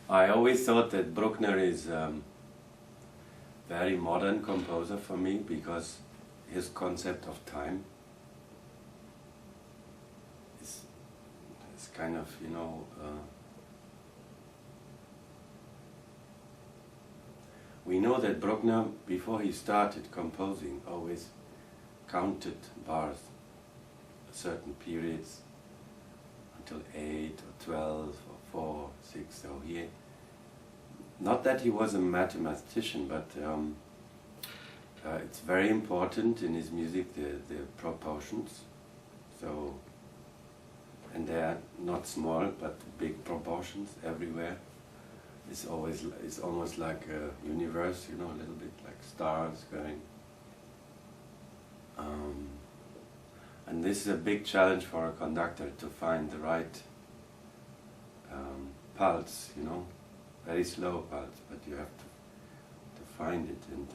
I always thought that Bruckner is a very modern composer for me because his concept of time is kind of, you know, we know that Bruckner, before he started composing, always counted bars, certain periods, until 8 or 12 or 4, 6, so he, not that he was a mathematician, but it's very important in his music, the proportions, so, and they are not small, but big proportions everywhere. It's almost like a universe, you know, a little bit like stars going. And this is a big challenge for a conductor, to find the right pulse, you know, very slow pulse, but you have to find it. And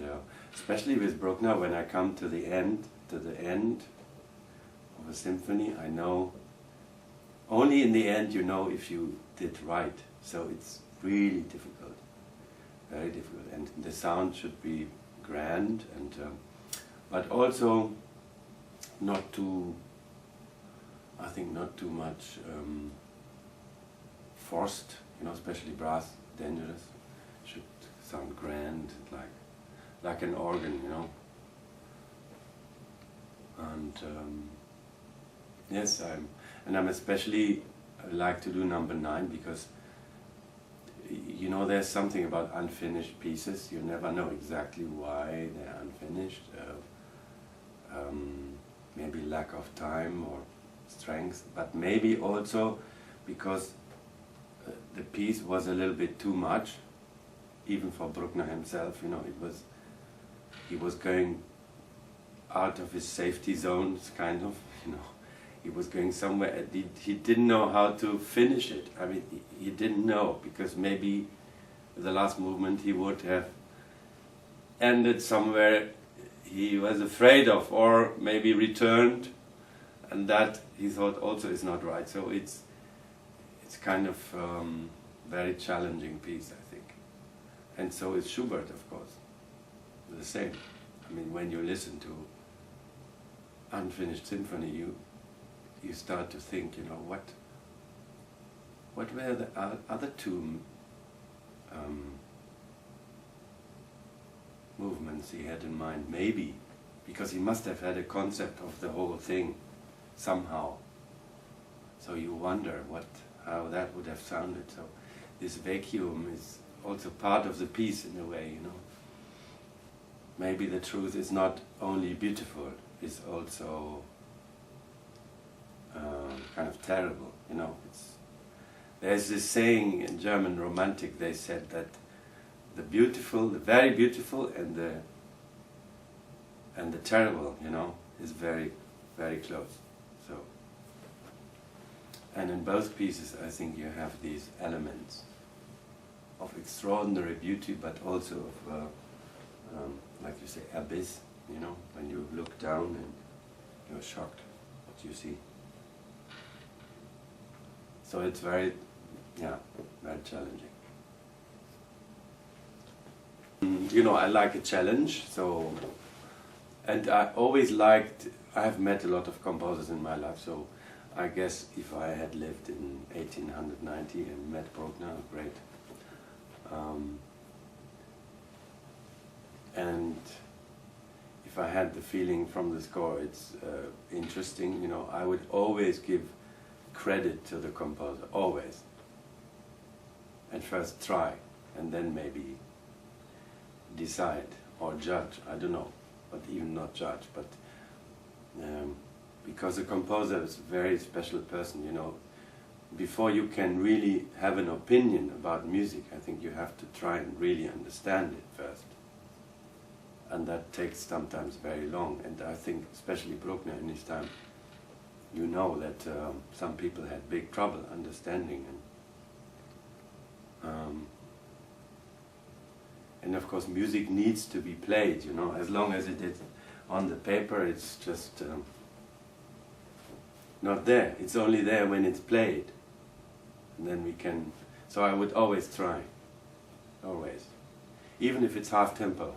especially with Bruckner, when I come to the end of a symphony, I know, only in the end you know if you did right. So it's really difficult, very difficult, and the sound should be grand, and but also not too, I think not too much forced, you know, especially brass, dangerous, should sound grand, like an organ, you know. And yes, I'm especially, I like to do number 9 because, you know, there's something about unfinished pieces. You never know exactly why they're unfinished. Maybe lack of time or strength, but maybe also because the piece was a little bit too much, even for Bruckner himself. You know, he was going out of his safety zones, kind of. You know, he was going somewhere. He didn't know how to finish it. I mean, he didn't know, because maybe the last movement he would have ended somewhere he was afraid of, or maybe returned, and that he thought also is not right. So it's kind of very challenging piece, I think. And so is Schubert, of course, the same. I mean, when you listen to unfinished symphony, you start to think, you know, what were the other two movements he had in mind? Maybe because he must have had a concept of the whole thing somehow. So you wonder how that would have sounded. So this vacuum is also part of the piece in a way, you know. Maybe the truth is not only beautiful, it's also kind of terrible, you know. There's this saying in German Romantic, they said that the beautiful, the very beautiful, and the terrible, you know, is very, very close. So, and in both pieces, I think you have these elements of extraordinary beauty, but also of, like you say, abyss. You know, when you look down and you're shocked what you see. So it's very, very challenging. You know, I like a challenge, so, and I always liked, I have met a lot of composers in my life, so I guess if I had lived in 1890 and met Bruckner, great. And if I had the feeling from the score it's interesting, you know, I would always give credit to the composer, always. And first try, and then maybe decide or judge, I don't know, but even not judge, but because a composer is a very special person, you know. Before you can really have an opinion about music, I think you have to try and really understand it first. And that takes sometimes very long, and I think especially Bruckner in his time, you know that some people had big trouble understanding, and of course music needs to be played, you know. As long as it is on the paper, it's just not there. It's only there when it's played, and then we can So I would always try, always, even if it's half tempo.